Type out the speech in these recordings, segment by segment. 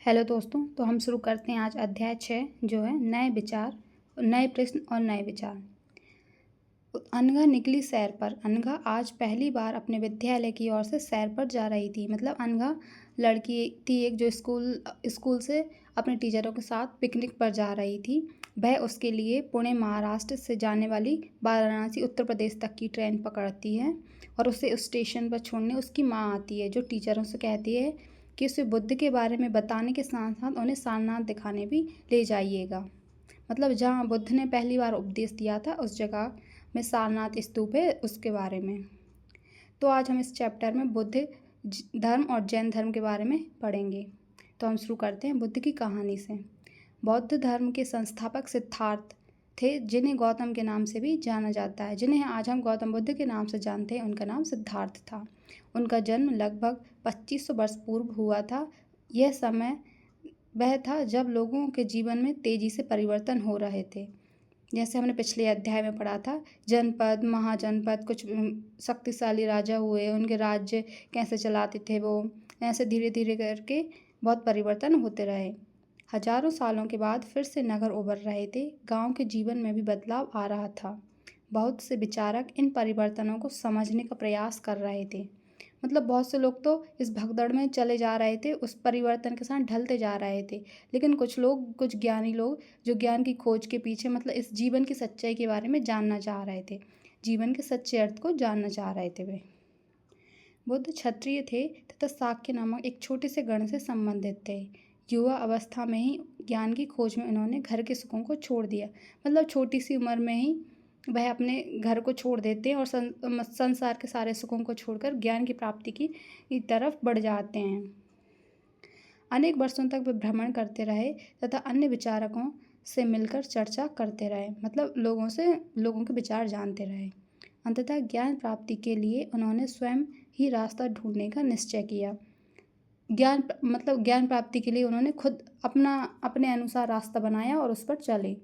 Hello दोस्तों, तो हम शुरू करते हैं आज अध्याय 6 जो है नए विचार, नए प्रश्न और नए विचार। अनघा निकली सैर पर। अनघा आज पहली बार अपने विद्यालय की ओर से सैर पर जा रही थी। मतलब अनघा लड़की थी एक जो स्कूल से अपने टीचरों के साथ पिकनिक पर जा रही थी। वह उसके लिए पुणे महाराष्ट्र से जाने वाली वाराणसी उत्तर प्रदेश तक की ट्रेन पकड़ती है और उसे उस स्टेशन पर छोड़ने उसकी माँ आती है, जो टीचरों से कहती है कि उसे बुद्ध के बारे में बताने के साथ साथ उन्हें सारनाथ दिखाने भी ले जाइएगा। मतलब जहाँ बुद्ध ने पहली बार उपदेश दिया था उस जगह में सारनाथ स्तूप है, उसके बारे में। तो आज हम इस चैप्टर में बुद्ध धर्म और जैन धर्म के बारे में पढ़ेंगे। तो हम शुरू करते हैं बुद्ध की कहानी से। बौद्ध धर्म के संस्थापक सिद्धार्थ थे, जिन्हें गौतम के नाम से भी जाना जाता है। जिन्हें आज हम गौतम बुद्ध के नाम से जानते हैं, उनका नाम सिद्धार्थ था। उनका जन्म लगभग 2500 वर्ष पूर्व हुआ था। यह समय वह था जब लोगों के जीवन में तेजी से परिवर्तन हो रहे थे। जैसे हमने पिछले अध्याय में पढ़ा था, जनपद, महाजनपद, कुछ शक्तिशाली राजा हुए, उनके राज्य कैसे चलाते थे वो, ऐसे धीरे धीरे करके बहुत परिवर्तन होते रहे। हजारों सालों के बाद फिर से नगर उभर रहे थे। गांव के जीवन में भी बदलाव आ रहा था। बहुत से विचारक इन परिवर्तनों को समझने का प्रयास कर रहे थे। मतलब बहुत से लोग तो इस भगदड़ में चले जा रहे थे, उस परिवर्तन के साथ ढलते जा रहे थे। लेकिन कुछ ज्ञानी लोग जो ज्ञान की खोज के पीछे मतलब इस जीवन की सच्चाई के बारे में जानना चाह रहे थे, जीवन के सच्चे अर्थ को जानना चाह रहे थे। वे बुद्ध क्षत्रिय थे तथा शाक्य नामक एक छोटे से गण से संबंधित थे। युवा अवस्था में ही ज्ञान की खोज में उन्होंने घर के सुखों को छोड़ दिया। मतलब छोटी सी उम्र में ही वह अपने घर को छोड़ देते हैं और संसार के सारे सुखों को छोड़कर ज्ञान की प्राप्ति की तरफ बढ़ जाते हैं। अनेक वर्षों तक वे भ्रमण करते रहे तथा अन्य विचारकों से मिलकर चर्चा करते रहे। मतलब लोगों के विचार जानते रहे। अंततः ज्ञान प्राप्ति के लिए उन्होंने स्वयं ही रास्ता ढूंढने का निश्चय किया। ज्ञान प्राप्ति के लिए उन्होंने खुद अपने अनुसार रास्ता बनाया और उस पर चले।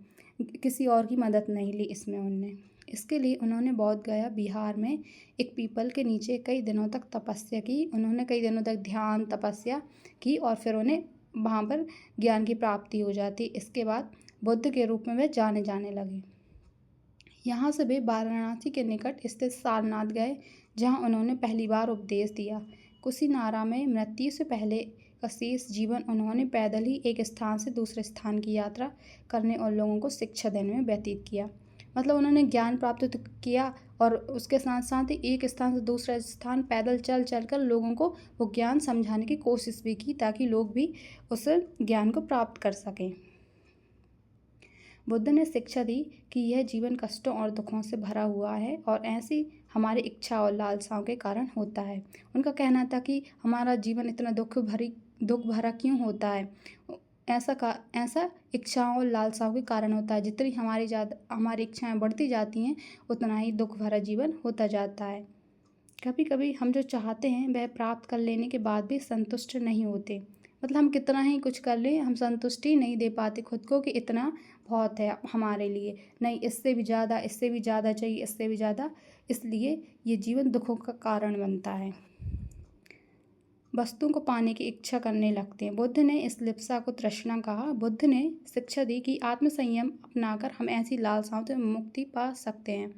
किसी और की मदद नहीं ली इसमें उनने। इसके लिए उन्होंने बोध गया बिहार में एक पीपल के नीचे कई दिनों तक तपस्या की। उन्होंने कई दिनों तक ध्यान तपस्या की और फिर उन्हें वहाँ पर ज्ञान की प्राप्ति हो जाती। इसके बाद बुद्ध के रूप में वे जाने लगे। यहाँ से वे वाराणसी के निकट स्थित सारनाथ गए, जहाँ उन्होंने पहली बार उपदेश दिया। कुशीनारा में मृत्यु से पहले का शेष जीवन उन्होंने पैदल ही एक स्थान से दूसरे स्थान की यात्रा करने और लोगों को शिक्षा देने में व्यतीत किया। मतलब उन्होंने ज्ञान प्राप्त तो किया और उसके साथ साथ ही एक स्थान से दूसरा स्थान पैदल चल कर लोगों को वो ज्ञान समझाने की कोशिश भी की, ताकि लोग भी उस ज्ञान को प्राप्त कर सकें। बुद्ध ने शिक्षा दी कि यह जीवन कष्टों और दुखों से भरा हुआ है और ऐसी हमारी इच्छा और लालसाओं के कारण होता है। उनका कहना था कि हमारा जीवन इतना दुख भरा क्यों होता है। ऐसा इच्छाओं और लालसाओं के कारण होता है। जितनी हमारी इच्छाएं बढ़ती जाती हैं, उतना ही दुख भरा जीवन होता जाता है। कभी कभी हम जो चाहते हैं वह प्राप्त कर लेने के बाद भी संतुष्ट नहीं होते। मतलब हम कितना ही कुछ कर लें, हम संतुष्टि नहीं दे पाते खुद को कि इतना बहुत है हमारे लिए, नहीं इससे भी ज़्यादा चाहिए, इससे भी ज़्यादा। इसलिए ये जीवन दुखों का कारण बनता है। वस्तुओं को पाने की इच्छा करने लगते हैं। बुद्ध ने इस लिप्सा को तृष्णा कहा। बुद्ध ने शिक्षा दी कि आत्मसंयम अपनाकर हम ऐसी लालसाओं से मुक्ति पा सकते हैं।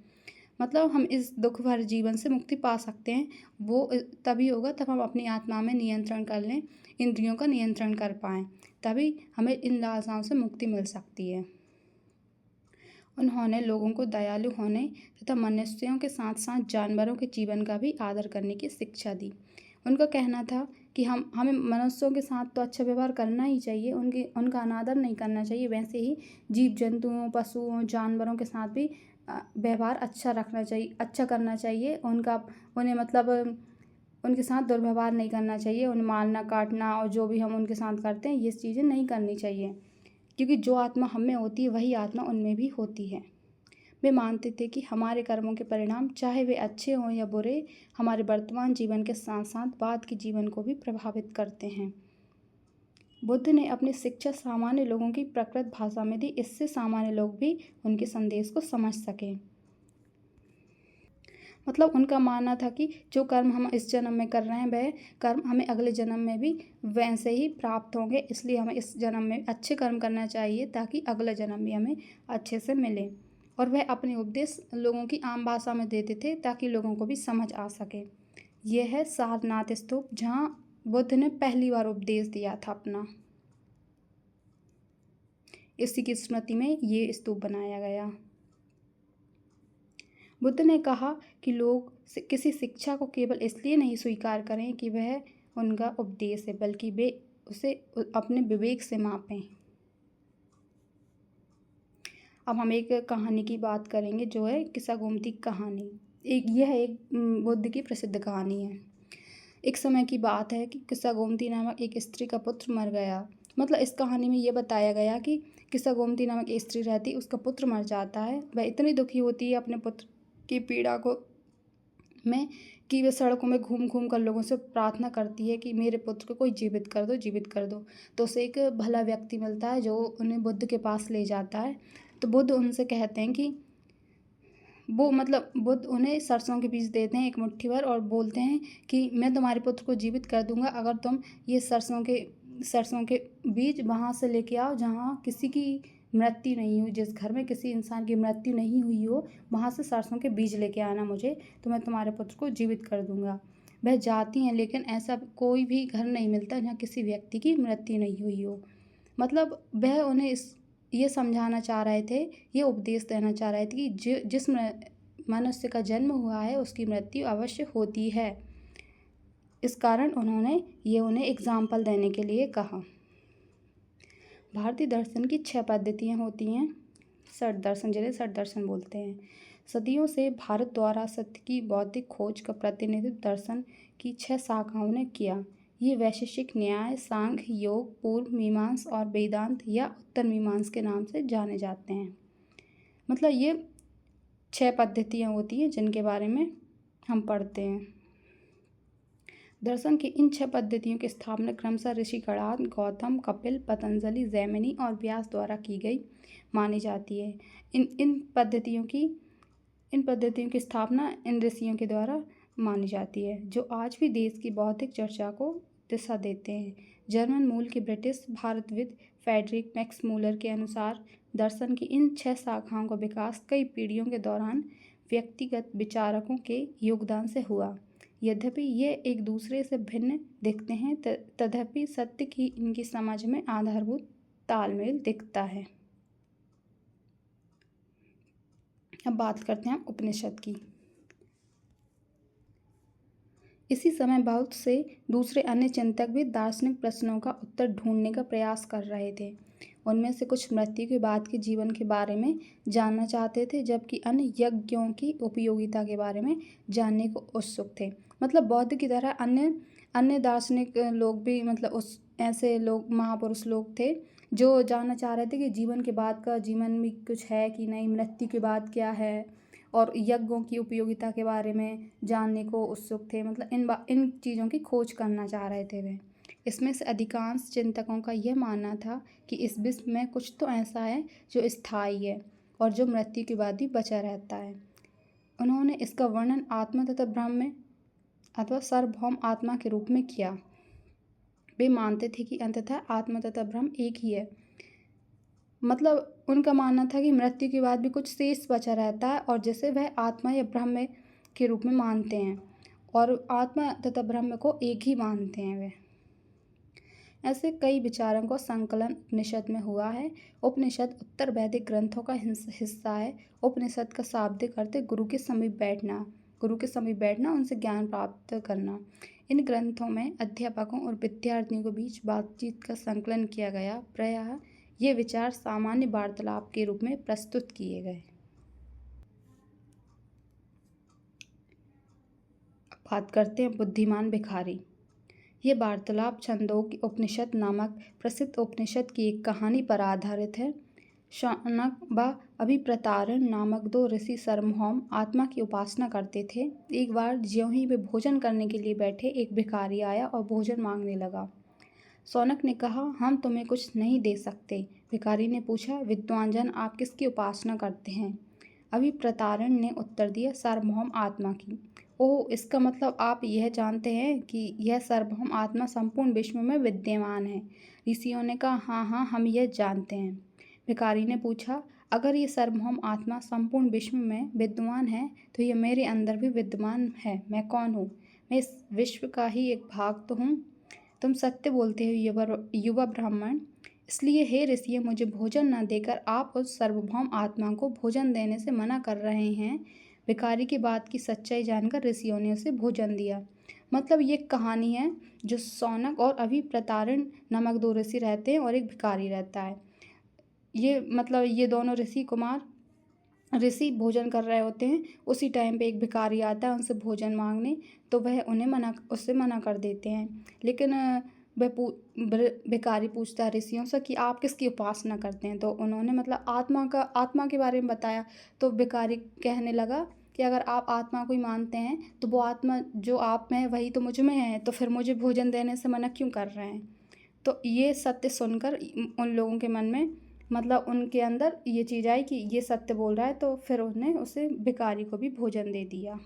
मतलब हम इस दुख भरे जीवन से मुक्ति पा सकते हैं, वो तभी होगा तब हम अपनी आत्मा में नियंत्रण कर लें, इंद्रियों का नियंत्रण कर पाएँ, तभी हमें इन लालसाओं से मुक्ति मिल सकती है। उन्होंने लोगों को दयालु होने तथा मनुष्यों के साथ साथ जानवरों के जीवन का भी आदर करने की शिक्षा दी। उनका कहना था कि हमें मनुष्यों के साथ तो अच्छा व्यवहार करना ही चाहिए, उनका अनादर नहीं करना चाहिए। वैसे ही जीव जंतुओं, पशुओं, जानवरों के साथ भी व्यवहार अच्छा करना चाहिए। उन्हें मतलब उनके साथ दुर्व्यवहार नहीं करना चाहिए। उन्हें मारना, काटना और जो भी हम उनके साथ करते हैं ये चीज़ें नहीं करनी चाहिए, क्योंकि जो आत्मा हम में होती है वही आत्मा उनमें भी होती है। वे मानते थे कि हमारे कर्मों के परिणाम, चाहे वे अच्छे हों या बुरे, हमारे वर्तमान जीवन के साथ साथ बाद के जीवन को भी प्रभावित करते हैं। बुद्ध ने अपनी शिक्षा सामान्य लोगों की प्रकृत भाषा में दी, इससे सामान्य लोग भी उनके संदेश को समझ सकें। मतलब उनका मानना था कि जो कर्म हम इस जन्म में कर रहे हैं वह कर्म हमें अगले जन्म में भी वैसे ही प्राप्त होंगे, इसलिए हमें इस जन्म में अच्छे कर्म करना चाहिए ताकि अगला जन्म भी हमें अच्छे से मिले। और वह अपने उपदेश लोगों की आम भाषा में देते थे ताकि लोगों को भी समझ आ सके। यह है सारनाथ स्तूप, जहाँ बुद्ध ने पहली बार उपदेश दिया था अपना। इसी की स्मृति में ये स्तूप बनाया गया। बुद्ध ने कहा कि लोग किसी शिक्षा को केवल इसलिए नहीं स्वीकार करें कि वह उनका उपदेश है, बल्कि वे उसे अपने विवेक से मापें। अब हम एक कहानी की बात करेंगे, जो है किस्सा गोमती कहानी। यह एक बुद्ध की प्रसिद्ध कहानी है। एक समय की बात है कि किस्सा गोमती नामक एक स्त्री का पुत्र मर गया। मतलब इस कहानी में यह बताया गया कि किस्सा गोमती नामक एक स्त्री रहती, उसका पुत्र मर जाता है। वह इतनी दुखी होती है अपने पुत्र की पीड़ा को में कि वे सड़कों में घूम घूम कर लोगों से प्रार्थना करती है कि मेरे पुत्र को कोई जीवित कर दो, जीवित कर दो। तो उसे एक भला व्यक्ति मिलता है जो उन्हें बुद्ध के पास ले जाता है। तो बुद्ध उनसे कहते हैं कि बुद्ध उन्हें सरसों के बीज देते हैं एक मुट्ठी भर, और बोलते हैं कि मैं तुम्हारे पुत्र को जीवित कर दूंगा अगर तुम ये सरसों के बीज वहाँ से लेके आओ जहाँ किसी की मृत्यु नहीं हुई, जिस घर में किसी इंसान की मृत्यु नहीं हुई हो, वहाँ से सरसों के बीज लेके आना मुझे, तो मैं तुम्हारे पुत्र को जीवित कर दूंगा। वह जाती हैं, लेकिन ऐसा कोई भी घर नहीं मिलता जहाँ किसी व्यक्ति की मृत्यु नहीं हुई हो। मतलब वह उन्हें ये समझाना चाह रहे थे, ये उपदेश देना चाह रहे थे कि जिस मनुष्य का जन्म हुआ है उसकी मृत्यु अवश्य होती है। इस कारण उन्हें एग्जाम्पल देने के लिए कहा। भारतीय दर्शन की 6 पद्धतियाँ होती हैं। षट दर्शन, जिन्हें षट दर्शन बोलते हैं। सदियों से भारत द्वारा सत्य की बौद्धिक खोज का प्रतिनिधित्व दर्शन की 6 शाखाओं ने किया। ये वैशेषिक न्याय, सांख्य, योग, पूर्व मीमांस और वेदांत या उत्तर मीमांस के नाम से जाने जाते हैं। मतलब ये 6 पद्धतियाँ होती हैं जिनके बारे में हम पढ़ते हैं। दर्शन की इन 6 पद्धतियों की स्थापना क्रमशः ऋषि कणाद, गौतम, कपिल, पतंजलि, जैमिनी और व्यास द्वारा की गई मानी जाती है। इन पद्धतियों की स्थापना इन ऋषियों के द्वारा मानी जाती है, जो आज भी देश की बौद्धिक चर्चा को दिशा देते हैं। जर्मन मूल के ब्रिटिश भारतविद फ्रेडरिक मैक्स मूलर के अनुसार दर्शन की इन 6 शाखाओं का विकास कई पीढ़ियों के दौरान व्यक्तिगत विचारकों के योगदान से हुआ। यद्यपि ये एक दूसरे से भिन्न दिखते हैं, तथापि सत्य की इनकी समझ में आधारभूत तालमेल दिखता है। अब बात करते हैं उपनिषद की। इसी समय बहुत से दूसरे अन्य चिंतक भी दार्शनिक प्रश्नों का उत्तर ढूंढने का प्रयास कर रहे थे। उनमें से कुछ मृत्यु के बाद के जीवन के बारे में जानना चाहते थे, जबकि अन्य यज्ञों की उपयोगिता के बारे में जानने को उत्सुक थे। मतलब बौद्ध की तरह अन्य दार्शनिक लोग भी, मतलब ऐसे लोग, महापुरुष लोग थे जो जानना चाह रहे थे कि जीवन के बाद का जीवन में कुछ है कि नहीं, मृत्यु के बाद क्या है, और यज्ञों की उपयोगिता के बारे में जानने को उत्सुक थे। मतलब इन चीज़ों की खोज करना चाह रहे थे वे। इसमें से अधिकांश चिंतकों का यह मानना था कि इस विश्व में कुछ तो ऐसा है जो स्थायी है और जो मृत्यु के बाद भी बचा रहता है। उन्होंने इसका वर्णन आत्मा तथा ब्रह्म अथवा सार्वभौम आत्मा के रूप में किया। वे मानते थे कि अंततः आत्मा तथा ब्रह्म एक ही है। मतलब उनका मानना था कि मृत्यु के बाद भी कुछ शेष बचा रहता है और जिसे वह आत्मा या ब्रह्म के रूप में मानते हैं, और आत्मा तथा ब्रह्म को एक ही मानते हैं वे। ऐसे कई विचारों का संकलन उपनिषद में हुआ है। उपनिषद उत्तर वैदिक ग्रंथों का हिस्सा है। उपनिषद का शाब्दिक अर्थ है गुरु के समीप बैठना, उनसे ज्ञान प्राप्त करना। इन ग्रंथों में अध्यापकों और विद्यार्थियों के बीच बातचीत का संकलन किया गया। प्रायः ये विचार सामान्य वार्तालाप के रूप में प्रस्तुत किए गए। बात करते हैं बुद्धिमान भिखारी। ये वार्तालाप छंदोग्य उपनिषद नामक प्रसिद्ध उपनिषद की एक कहानी पर आधारित है। शौनक व अभिप्रतारण नामक 2 ऋषि सार्वभौम आत्मा की उपासना करते थे। एक बार ज्यों ही वे भोजन करने के लिए बैठे, एक भिखारी आया और भोजन मांगने लगा। शौनक ने कहा, हम तुम्हें कुछ नहीं दे सकते। भिखारी ने पूछा, विद्वान जन आप किसकी उपासना करते हैं? अभी प्रतारण ने उत्तर दिया, सार्वभौम आत्मा की। ओह, इसका मतलब आप यह जानते हैं कि यह सार्वभौम आत्मा संपूर्ण विश्व में विद्यमान है। ऋषियों ने कहा, हाँ हाँ, हम यह जानते हैं। भिखारी ने पूछा, अगर ये सार्वभौम आत्मा संपूर्ण विश्व में विद्यमान है तो ये मेरे अंदर भी विद्यमान है। मैं कौन हूँ? मैं इस विश्व का ही एक भाग तो हूँ। तुम सत्य बोलते हो युवा ब्राह्मण। इसलिए हे ऋषि, मुझे भोजन न देकर आप उस सार्वभौम आत्मा को भोजन देने से मना कर रहे हैं। भिखारी की बात की सच्चाई जानकर ऋषियों ने उसे भोजन दिया। मतलब ये कहानी है जो सौनक और अभी प्रतारण नामक दो ऋषि रहते हैं और एक भिखारी रहता है। ये मतलब ये दोनों ऋषि भोजन कर रहे होते हैं। उसी टाइम पे एक भिखारी आता है उनसे भोजन मांगने, तो वह उससे मना कर देते हैं। लेकिन भिखारी पूछता है ऋषियों से कि आप किसकी उपासना करते हैं, तो उन्होंने मतलब आत्मा के बारे में बताया। तो भिखारी कहने लगा कि अगर आप आत्मा को ही मानते हैं तो वो आत्मा जो आप में है वही तो मुझ में है, तो फिर मुझे भोजन देने से मना क्यों कर रहे हैं। तो ये सत्य सुनकर उन लोगों के मन में मतलब उनके अंदर ये चीज़ आई कि ये सत्य बोल रहा है, तो फिर उन्हें उसे भिखारी को भी भोजन दे दिया।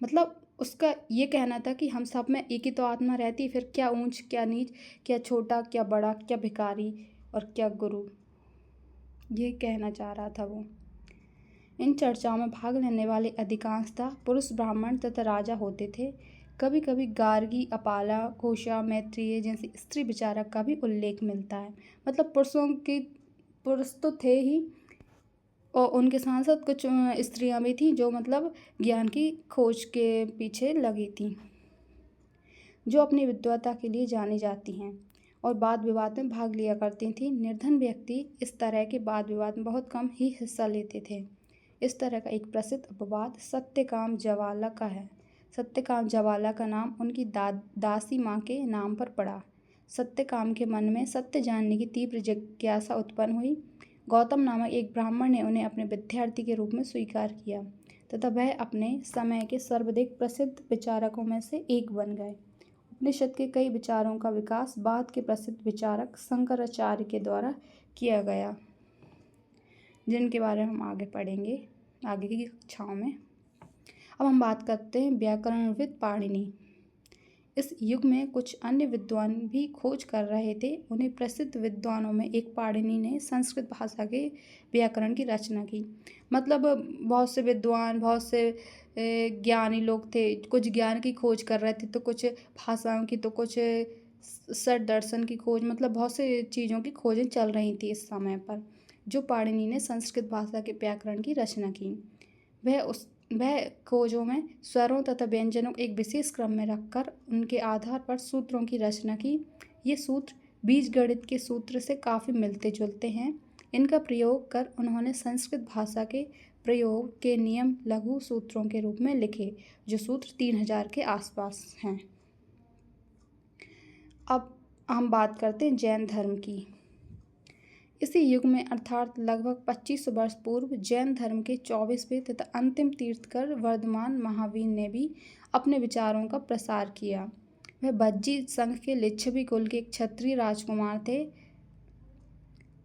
मतलब उसका ये कहना था कि हम सब में एक ही तो आत्मा रहती है, फिर क्या ऊंच क्या नीच, क्या छोटा क्या बड़ा, क्या भिखारी और क्या गुरु, ये कहना चाह रहा था वो। इन चर्चाओं में भाग लेने वाले अधिकांशतः पुरुष ब्राह्मण तथा राजा होते थे। कभी कभी गार्गी, अपाला, घोषा, मैत्रेय जैसे स्त्री विचारक का भी उल्लेख मिलता है। मतलब पुरुष तो थे ही और उनके साथ साथ कुछ स्त्रियां भी थीं जो मतलब ज्ञान की खोज के पीछे लगी थीं, जो अपनी विद्वता के लिए जानी जाती हैं और वाद विवाद में भाग लिया करती थीं। निर्धन व्यक्ति इस तरह के वाद विवाद में बहुत कम ही हिस्सा लेते थे। इस तरह का एक प्रसिद्ध अपवाद सत्यकाम जवाला का है। सत्यकाम जवाला का नाम उनकी दासी माँ के नाम पर पड़ा। सत्यकाम के मन में सत्य जानने की तीव्र जिज्ञासा उत्पन्न हुई। गौतम नामक एक ब्राह्मण ने उन्हें अपने विद्यार्थी के रूप में स्वीकार किया तथा वह अपने समय के सर्वाधिक प्रसिद्ध विचारकों में से एक बन गए। उपनिषद के कई विचारों का विकास बाद के प्रसिद्ध विचारक शंकराचार्य के द्वारा किया गया, जिनके बारे में हम आगे पढ़ेंगे आगे की कक्षाओं में। अब हम बात करते हैं व्याकरणविद पाणिनि। इस युग में कुछ अन्य विद्वान भी खोज कर रहे थे। उन्हें प्रसिद्ध विद्वानों में एक पाणिनि ने संस्कृत भाषा के व्याकरण की रचना की। मतलब बहुत से विद्वान, बहुत से ज्ञानी लोग थे। कुछ ज्ञान की खोज कर रहे थे, तो कुछ भाषाओं की, तो कुछ सर दर्शन की खोज, मतलब बहुत से चीज़ों की खोजें चल रही थी इस समय पर। जो पाणिनि ने संस्कृत भाषा के व्याकरण की रचना की, वह खोजों में स्वरों तथा व्यंजनों को एक विशेष क्रम में रखकर उनके आधार पर सूत्रों की रचना की। ये सूत्र बीजगणित के सूत्र से काफ़ी मिलते जुलते हैं। इनका प्रयोग कर उन्होंने संस्कृत भाषा के प्रयोग के नियम लघु सूत्रों के रूप में लिखे, जो सूत्र 3000 के आसपास हैं। अब हम बात करते हैं जैन धर्म की। इसी युग में अर्थात लगभग 2500 वर्ष पूर्व जैन धर्म के 24वें तथा अंतिम तीर्थकर वर्धमान महावीर ने भी अपने विचारों का प्रसार किया। वह भज्जी संघ के लिच्छवी कुल के एक क्षत्रिय राजकुमार थे।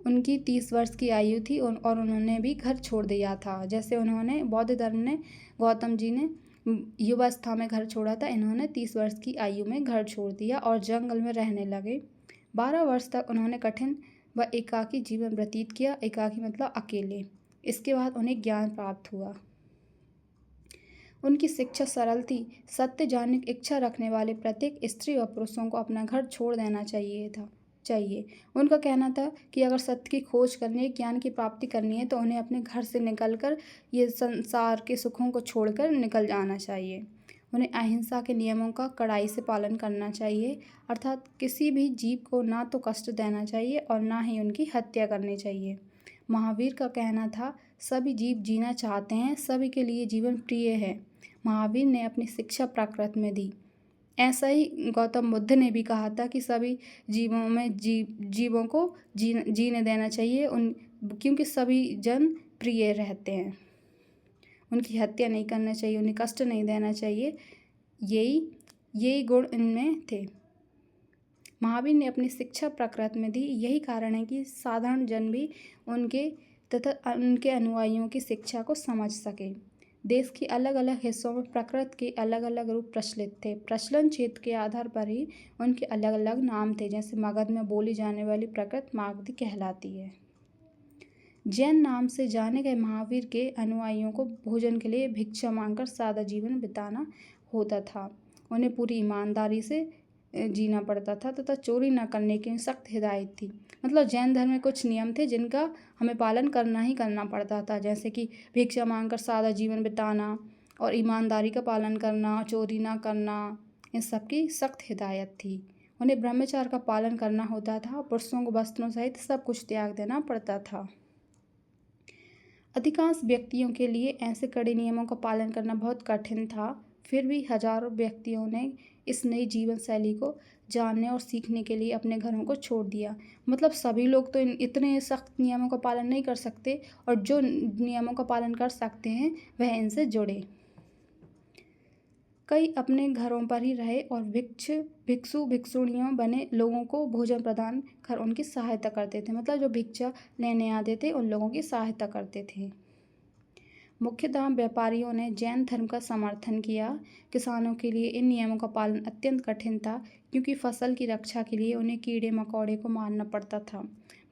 उनकी 30 वर्ष की आयु थी और उन्होंने भी घर छोड़ दिया था। जैसे उन्होंने बौद्ध धर्म ने, गौतम जी ने युवावस्था में घर छोड़ा था, इन्होंने 30 वर्ष की आयु में घर छोड़ दिया और जंगल में रहने लगे। 12 वर्ष तक उन्होंने कठिन व एकाकी जीवन व्यतीत किया। एकाकी मतलब अकेले। इसके बाद उन्हें ज्ञान प्राप्त हुआ। उनकी शिक्षा सरल थी। सत्य जानने की इच्छा रखने वाले प्रत्येक स्त्री व पुरुषों को अपना घर छोड़ देना चाहिए। उनका कहना था कि अगर सत्य की खोज करनी है, ज्ञान की प्राप्ति करनी है, तो उन्हें अपने घर से निकलकर ये संसार के सुखों को छोड़कर निकल जाना चाहिए। उन्हें अहिंसा के नियमों का कड़ाई से पालन करना चाहिए, अर्थात किसी भी जीव को ना तो कष्ट देना चाहिए और ना ही उनकी हत्या करनी चाहिए। महावीर का कहना था, सभी जीव जीना चाहते हैं, सभी के लिए जीवन प्रिय है। महावीर ने अपनी शिक्षा प्राकृत में दी। ऐसा ही गौतम बुद्ध ने भी कहा था कि सभी जीवों को जीने देना चाहिए, क्योंकि सभी जन प्रिय रहते हैं। उनकी हत्या नहीं करना चाहिए, उन्हें कष्ट नहीं देना चाहिए। यही गुण इनमें थे। महावीर ने अपनी शिक्षा प्राकृत में दी। यही कारण है कि साधारण जन भी उनके तथा उनके अनुयायियों की शिक्षा को समझ सके। देश के अलग अलग हिस्सों में प्रकृत के अलग अलग रूप प्रचलित थे। प्रचलन क्षेत्र के आधार पर ही उनके अलग अलग नाम थे। जैसे मगध में बोली जाने वाली प्रकृत मागधी कहलाती है। जैन नाम से जाने गए महावीर के अनुयायियों को भोजन के लिए भिक्षा मांगकर सादा जीवन बिताना होता था। उन्हें पूरी ईमानदारी से जीना पड़ता था तथा चोरी न करने की सख्त हिदायत थी। मतलब जैन धर्म में कुछ नियम थे जिनका हमें पालन करना ही करना पड़ता था, जैसे कि भिक्षा मांगकर सादा जीवन बिताना और ईमानदारी का पालन करना, चोरी ना करना, इन सब की सख्त हिदायत थी। उन्हें ब्रह्मचर्य का पालन करना होता था। पुरुषों को वस्त्रों सहित सब कुछ त्याग देना पड़ता था। अधिकांश व्यक्तियों के लिए ऐसे कड़े नियमों का पालन करना बहुत कठिन था। फिर भी हजारों व्यक्तियों ने इस नई जीवन शैली को जानने और सीखने के लिए अपने घरों को छोड़ दिया। मतलब सभी लोग तो इतने सख्त नियमों का पालन नहीं कर सकते, और जो नियमों का पालन कर सकते हैं वह इनसे जुड़े। कई अपने घरों पर ही रहे और भिक्षु भिक्षुणियों बने लोगों को भोजन प्रदान कर उनकी सहायता करते थे। मतलब जो भिक्षा लेने आते थे उन लोगों की सहायता करते थे। मुख्यतः व्यापारियों ने जैन धर्म का समर्थन किया। किसानों के लिए इन नियमों का पालन अत्यंत कठिन था, क्योंकि फसल की रक्षा के लिए उन्हें कीड़े मकोड़े को मारना पड़ता था।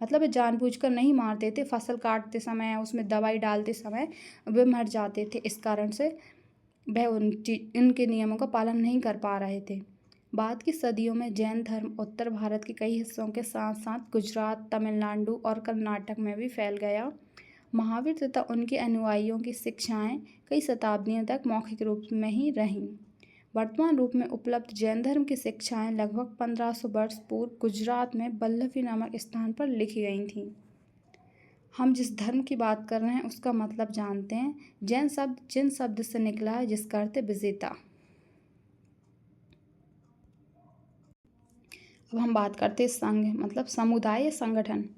मतलब वे जानबूझकर नहीं मारते थे, फसल काटते समय उसमें दवाई डालते समय वे मर जाते थे। इस कारण से वह इनके नियमों का पालन नहीं कर पा रहे थे। बाद की सदियों में जैन धर्म उत्तर भारत के कई हिस्सों के साथ साथ गुजरात, तमिलनाडु और कर्नाटक में भी फैल गया। महावीर तथा उनके अनुयायियों की शिक्षाएं कई शताब्दियों तक मौखिक रूप में ही रहीं। वर्तमान रूप में उपलब्ध जैन धर्म की शिक्षाएं लगभग 1500 वर्ष पूर्व गुजरात में वल्लभी नामक स्थान पर लिखी गई थीं। हम जिस धर्म की बात कर रहे हैं उसका मतलब जानते हैं। जैन शब्द जिन शब्द से निकला है, जिसका अर्थ है विजेता। अब हम बात करते हैं संघ, मतलब समुदाय या संगठन।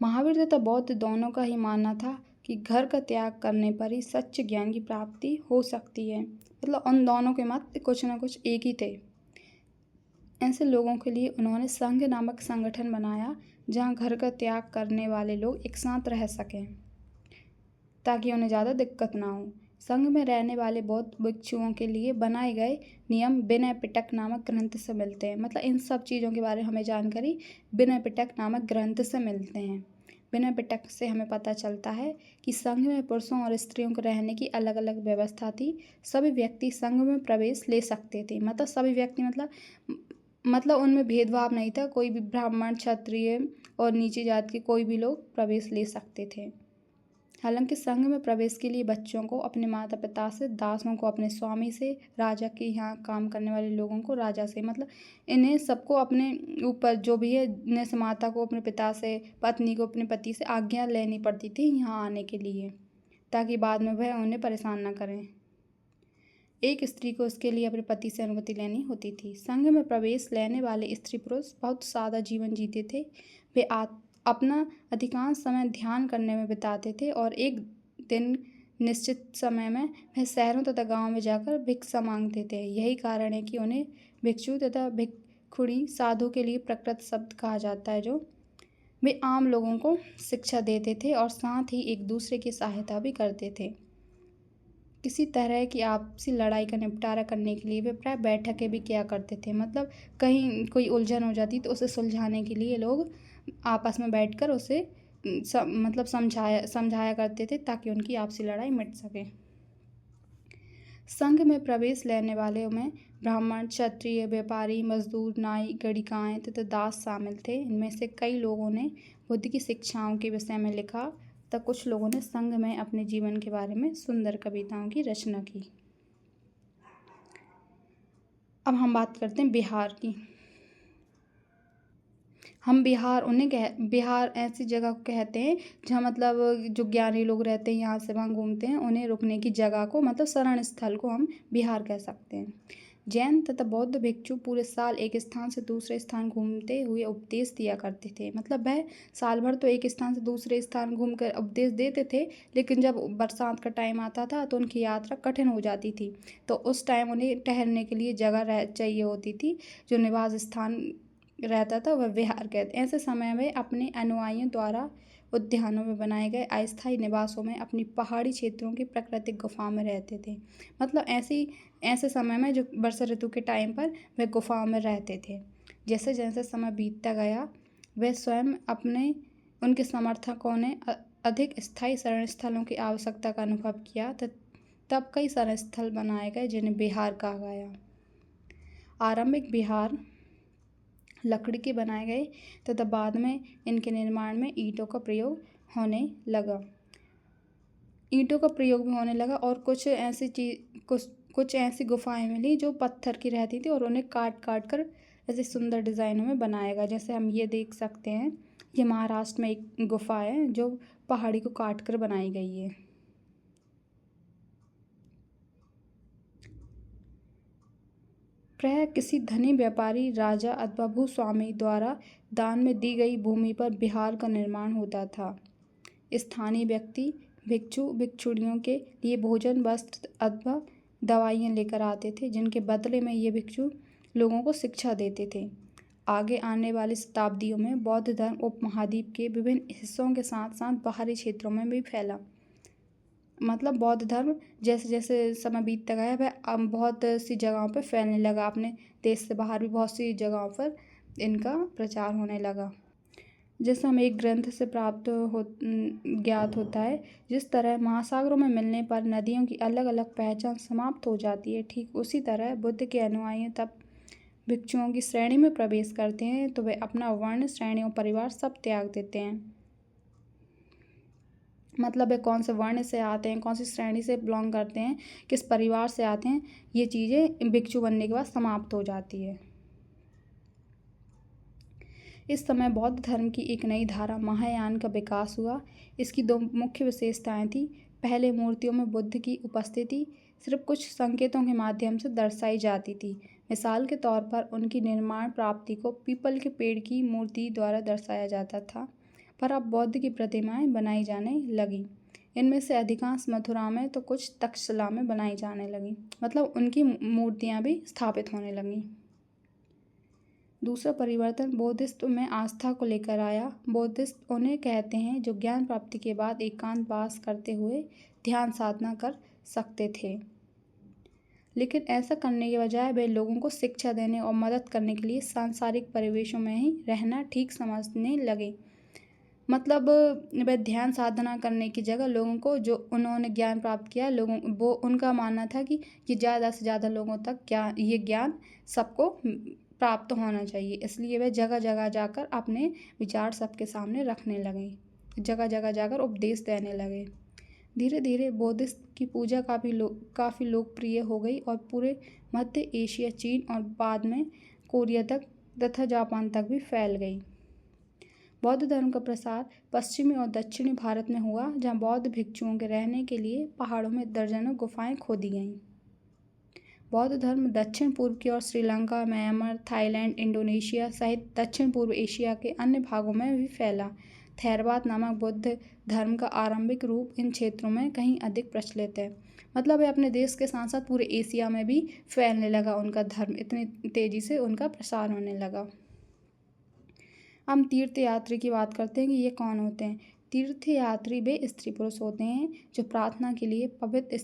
महावीर तथा बौद्ध दोनों का ही मानना था कि घर का त्याग करने पर ही सच्चे ज्ञान की प्राप्ति हो सकती है। मतलब उन दोनों के मत कुछ न कुछ एक ही थे। ऐसे लोगों के लिए उन्होंने संघ नामक संगठन बनाया, जहां घर का त्याग करने वाले लोग एक साथ रह सकें ताकि उन्हें ज़्यादा दिक्कत ना हो। संघ में रहने वाले बौद्ध भिक्षुओं के लिए बनाए गए नियम विनय पिटक नामक ग्रंथ से मिलते हैं। मतलब इन सब चीज़ों के बारे में हमें जानकारी विनय पिटक नामक ग्रंथ से मिलते हैं। विनय पिटक से हमें पता चलता है कि संघ में पुरुषों और स्त्रियों को रहने की अलग अलग व्यवस्था थी। सभी व्यक्ति संघ में प्रवेश ले सकते थे। मतलब सभी व्यक्ति मतलब उनमें भेदभाव नहीं था। कोई भी ब्राह्मण, क्षत्रिय और नीची जाति के कोई भी लोग प्रवेश ले सकते थे। हालांकि संघ में प्रवेश के लिए बच्चों को अपने माता पिता से, दासों को अपने स्वामी से, राजा के यहाँ काम करने वाले लोगों को राजा से, मतलब इन्हें सबको अपने ऊपर जो भी है, इन्हें से माता को अपने पिता से, पत्नी को अपने पति से आज्ञा लेनी पड़ती थी यहाँ आने के लिए, ताकि बाद में वह उन्हें परेशान न करें। एक स्त्री को उसके लिए अपने पति से अनुमति लेनी होती थी। संघ में प्रवेश लेने वाले स्त्री पुरुष बहुत सादा जीवन जीते थे। वे अपना अधिकांश समय ध्यान करने में बिताते थे और एक दिन निश्चित समय में वह शहरों तथा गांवों में जाकर भिक्षा मांगते थे। यही कारण है कि उन्हें भिक्षु तथा भिक्षुणी, साधु के लिए प्रकृत शब्द कहा जाता है। जो वे आम लोगों को शिक्षा देते थे और साथ ही एक दूसरे की सहायता भी करते थे। किसी तरह की आपसी लड़ाई का निपटारा करने के लिए वे प्राय बैठकें भी किया करते थे। मतलब कहीं कोई उलझन हो जाती तो उसे सुलझाने के लिए लोग आपस में बैठकर उसे समझाया करते थे, ताकि उनकी आपसी लड़ाई मिट सके। संघ में प्रवेश लेने वाले में ब्राह्मण, क्षत्रिय, व्यापारी, मजदूर, नाई, गणिकाएं तथा दास शामिल थे। इनमें से कई लोगों ने बुद्ध की शिक्षाओं के विषय में लिखा, तब कुछ लोगों ने संघ में अपने जीवन के बारे में सुंदर कविताओं की रचना की। अब हम बात करते हैं बिहार की। हम बिहार ऐसी जगह को कहते हैं जहाँ मतलब जो ज्ञानी लोग रहते हैं, यहाँ से वहाँ घूमते हैं, उन्हें रुकने की जगह को, मतलब शरण स्थल को हम बिहार कह सकते हैं। जैन तथा बौद्ध भिक्षु पूरे साल एक स्थान से दूसरे स्थान घूमते हुए उपदेश दिया करते थे। मतलब वह साल भर तो एक स्थान से दूसरे स्थान घूमकर उपदेश देते थे, लेकिन जब बरसात का टाइम आता था तो उनकी यात्रा कठिन हो जाती थी। तो उस टाइम उन्हें ठहरने के लिए जगह चाहिए होती थी। जो निवास स्थान रहता था वह विहार कहते। ऐसे समय में अपने अनुयायियों द्वारा उद्यानों में बनाए गए अस्थायी निवासों में अपनी पहाड़ी क्षेत्रों की प्राकृतिक गुफाओं में रहते थे। मतलब ऐसे समय में जो वर्षा ऋतु के टाइम पर वे गुफाओं में रहते थे। जैसे जैसे समय बीतता गया वे स्वयं उनके समर्थकों ने अधिक स्थायी शरण स्थलों की आवश्यकता का अनुभव किया तब कई शरण स्थल बनाए गए जिन्हें विहार कहा गया। आरंभिक विहार लकड़ी के बनाए गए तथा बाद में इनके निर्माण में ईंटों का प्रयोग होने लगा। और कुछ ऐसी गुफाएं मिली जो पत्थर की रहती थी और उन्हें काट काट कर ऐसे सुंदर डिज़ाइनों में बनाया गया। जैसे हम ये देख सकते हैं, ये महाराष्ट्र में एक गुफा है जो पहाड़ी को काट कर बनाई गई है। प्रायः किसी धनी व्यापारी, राजा अथवा भूस्वामी द्वारा दान में दी गई भूमि पर विहार का निर्माण होता था। स्थानीय व्यक्ति भिक्षु भिक्षुणियों के लिए भोजन, वस्त्र अथवा दवाइयाँ लेकर आते थे, जिनके बदले में ये भिक्षु लोगों को शिक्षा देते थे। आगे आने वाली शताब्दियों में बौद्ध धर्म उपमहाद्वीप के विभिन्न हिस्सों के साथ साथ बाहरी क्षेत्रों में भी फैला। मतलब बौद्ध धर्म जैसे जैसे समय बीतता गया वह बहुत सी जगहों पर फैलने लगा। अपने देश से बाहर भी बहुत सी जगहों पर इनका प्रचार होने लगा। जैसे हमें एक ग्रंथ से ज्ञात होता है, जिस तरह महासागरों में मिलने पर नदियों की अलग अलग पहचान समाप्त हो जाती है, ठीक उसी तरह बुद्ध के अनुयायी तब भिक्षुओं की श्रेणी में प्रवेश करते हैं तो वे अपना वर्ण, श्रेणी और परिवार सब त्याग देते हैं। मतलब वे कौन से वर्ण से आते हैं, कौन सी श्रेणी से बिलोंग करते हैं, किस परिवार से आते हैं, ये चीज़ें भिक्षु बनने के बाद समाप्त हो जाती है। इस समय बौद्ध धर्म की एक नई धारा महायान का विकास हुआ। इसकी दो मुख्य विशेषताएं थी। पहले, मूर्तियों में बुद्ध की उपस्थिति सिर्फ कुछ संकेतों के माध्यम से दर्शाई जाती थी। मिसाल के तौर पर उनकी निर्माण प्राप्ति को पीपल के पेड़ की मूर्ति द्वारा दर्शाया जाता था, पर अब बौद्ध की प्रतिमाएं बनाई जाने लगी। इनमें से अधिकांश मथुरा में तो कुछ तक्षशिला में बनाई जाने लगी। मतलब उनकी मूर्तियां भी स्थापित होने लगीं। दूसरा परिवर्तन बौद्धिस्ट में आस्था को लेकर आया। बौद्धिस्ट उन्हें कहते हैं जो ज्ञान प्राप्ति के बाद एकांतवास करते हुए ध्यान साधना कर सकते थे, लेकिन ऐसा करने के बजाय वे लोगों को शिक्षा देने और मदद करने के लिए सांसारिक परिवेशों में ही रहना ठीक समझने लगे। मतलब वे ध्यान साधना करने की जगह लोगों को, जो उन्होंने ज्ञान प्राप्त किया, वो उनका मानना था कि ये ज़्यादा से ज़्यादा लोगों तक ये ज्ञान सबको प्राप्त होना चाहिए। इसलिए वे जगह जगह जाकर अपने विचार सबके सामने रखने लगे, जगह जगह जाकर उपदेश देने लगे। धीरे धीरे बौद्धिस्ट की पूजा काफ़ी लोकप्रिय हो गई और पूरे मध्य एशिया, चीन और बाद में कोरिया तक तथा जापान तक भी फैल गई। बौद्ध धर्म का प्रसार पश्चिमी और दक्षिणी भारत में हुआ, जहाँ बौद्ध भिक्षुओं के रहने के लिए पहाड़ों में दर्जनों गुफाएं खोदी गईं। बौद्ध धर्म दक्षिण पूर्व की ओर श्रीलंका, म्यांमार, थाईलैंड, इंडोनेशिया सहित दक्षिण पूर्व एशिया के अन्य भागों में भी फैला। थेरवाद नामक बौद्ध धर्म का आरंभिक रूप इन क्षेत्रों में कहीं अधिक प्रचलित है। मतलब वे अपने देश के साथ साथ पूरे एशिया में भी फैलने लगा उनका धर्म, इतनी तेज़ी से उनका प्रसार होने लगा। हम तीर्थयात्री की बात करते हैं कि ये कौन होते हैं। तीर्थयात्री वे स्त्री पुरुष होते हैं जो प्रार्थना के लिए पवित्र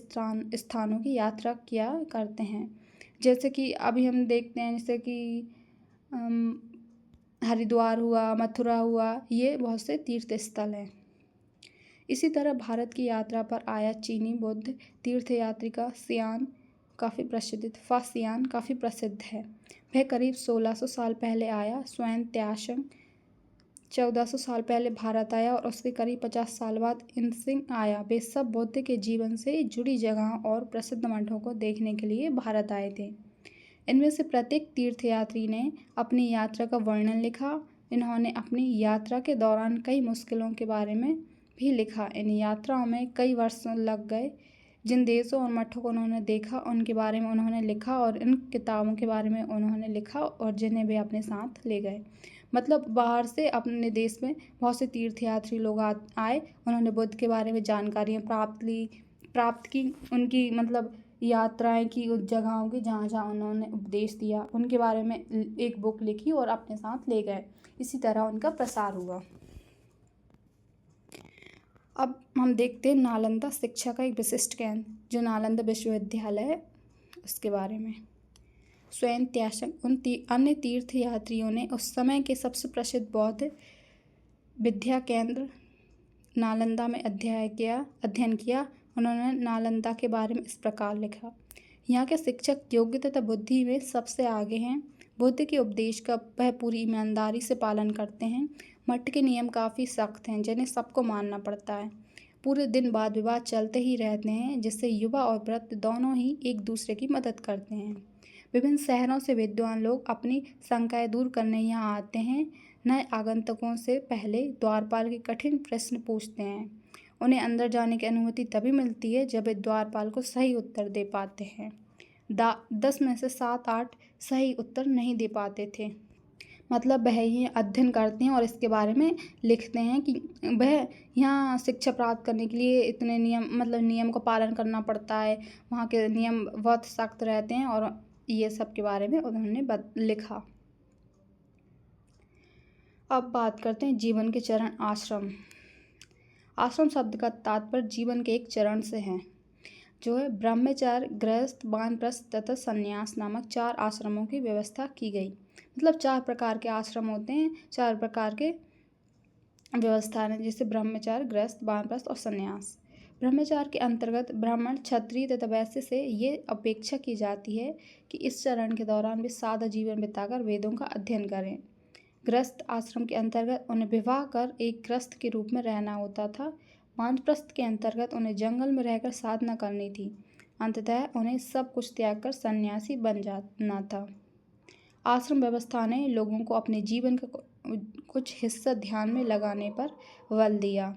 स्थानों की यात्रा किया करते हैं। जैसे कि अभी हम देखते हैं, जैसे कि हरिद्वार हुआ, मथुरा हुआ, ये बहुत से तीर्थ स्थल हैं। इसी तरह भारत की यात्रा पर आया चीनी बौद्ध तीर्थयात्री का फासियान काफ़ी प्रसिद्ध है। वह करीब 1600 साल पहले आया। स्वयं त्याशंग 1400 साल पहले भारत आया और उसके करीब 50 साल बाद इनसिंग आया। वे सब बुद्ध के जीवन से जुड़ी जगहों और प्रसिद्ध मठों को देखने के लिए भारत आए थे। इनमें से प्रत्येक तीर्थयात्री ने अपनी यात्रा का वर्णन लिखा। इन्होंने अपनी यात्रा के दौरान कई मुश्किलों के बारे में भी लिखा। इन यात्राओं में कई वर्ष लग गए। जिन देशों और मठों को उन्होंने देखा उनके बारे में उन्होंने लिखा और इन किताबों के बारे में उन्होंने लिखा और जिन्हें वे अपने साथ ले गए। मतलब बाहर से अपने देश में बहुत से तीर्थयात्री लोग आए, उन्होंने बुद्ध के बारे में जानकारियाँ प्राप्त की, उनकी मतलब यात्राएं की, उस जगहों की जहाँ जहाँ उन्होंने उपदेश दिया उनके बारे में एक बुक लिखी और अपने साथ ले गए। इसी तरह उनका प्रसार हुआ। अब हम देखते हैं नालंदा शिक्षा का एक विशिष्ट केंद्र जो नालंदा विश्वविद्यालय है उसके बारे में। स्वयं त्यासक अन्य तीर्थ यात्रियों ने उस समय के सबसे प्रसिद्ध बौद्ध विद्या केंद्र नालंदा में अध्ययन किया। उन्होंने नालंदा के बारे में इस प्रकार लिखा। यहाँ के शिक्षक योग्य तथा बुद्धि में सबसे आगे हैं। बुद्ध के उपदेश का वह पूरी ईमानदारी से पालन करते हैं। मठ के नियम काफ़ी सख्त हैं जिन्हें सबको मानना पड़ता है। पूरे दिन वाद विवाद चलते ही रहते हैं जिससे युवा और वृद्ध दोनों ही एक दूसरे की मदद करते हैं। विभिन्न शहरों से विद्वान लोग अपनी शंकाएं दूर करने यहाँ आते हैं। नए आगंतुकों से पहले द्वारपाल के कठिन प्रश्न पूछते हैं। उन्हें अंदर जाने की अनुमति तभी मिलती है जब वे द्वारपाल को सही उत्तर दे पाते हैं। 10 में से 7-8 सही उत्तर नहीं दे पाते थे। मतलब वह ये अध्ययन करते हैं और इसके बारे में लिखते हैं कि वह यहाँ शिक्षा प्राप्त करने के लिए इतने नियम का पालन करना पड़ता है। वहाँ के नियम बहुत सख्त रहते हैं और ये सब के बारे में उन्होंने लिखा। अब बात करते हैं जीवन के चरण। आश्रम। आश्रम शब्द का तात्पर्य जीवन के एक चरण से है जो है ब्रह्मचर्य, गृहस्थ, वानप्रस्थ तथा संन्यास नामक 4 आश्रमों की व्यवस्था की गई। मतलब 4 प्रकार के आश्रम होते हैं, 4 प्रकार के व्यवस्था है जैसे ब्रह्मचर्य, गृहस्थ, वानप्रस्थ और संन्यास। ब्रह्मचार्य के अंतर्गत ब्राह्मण, क्षत्रिय तथा वैश्य से ये अपेक्षा की जाती है कि इस चरण के दौरान वे सादा जीवन बिताकर वेदों का अध्ययन करें। गृहस्थ आश्रम के अंतर्गत उन्हें विवाह कर एक गृहस्थ के रूप में रहना होता था। वानप्रस्थ के अंतर्गत उन्हें जंगल में रहकर साधना करनी थी। अंततः उन्हें सब कुछ त्याग कर सन्यासी बन जाना था। आश्रम व्यवस्था ने लोगों को अपने जीवन का कुछ हिस्सा ध्यान में लगाने पर बल दिया।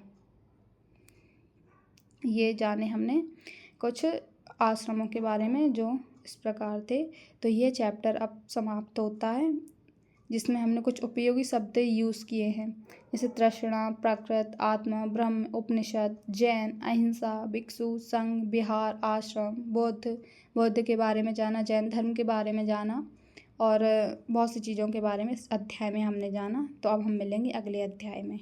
ये जाने हमने कुछ आश्रमों के बारे में जो इस प्रकार थे। तो ये चैप्टर अब समाप्त होता है जिसमें हमने कुछ उपयोगी शब्द यूज़ किए हैं जैसे तृष्णा, प्राकृत, आत्मा, ब्रह्म, उपनिषद, जैन, अहिंसा, भिक्षु, संघ, विहार, आश्रम, बौद्ध के बारे में जाना, जैन धर्म के बारे में जाना और बहुत सी चीज़ों के बारे में इस अध्याय में हमने जाना। तो अब हम मिलेंगे अगले अध्याय में।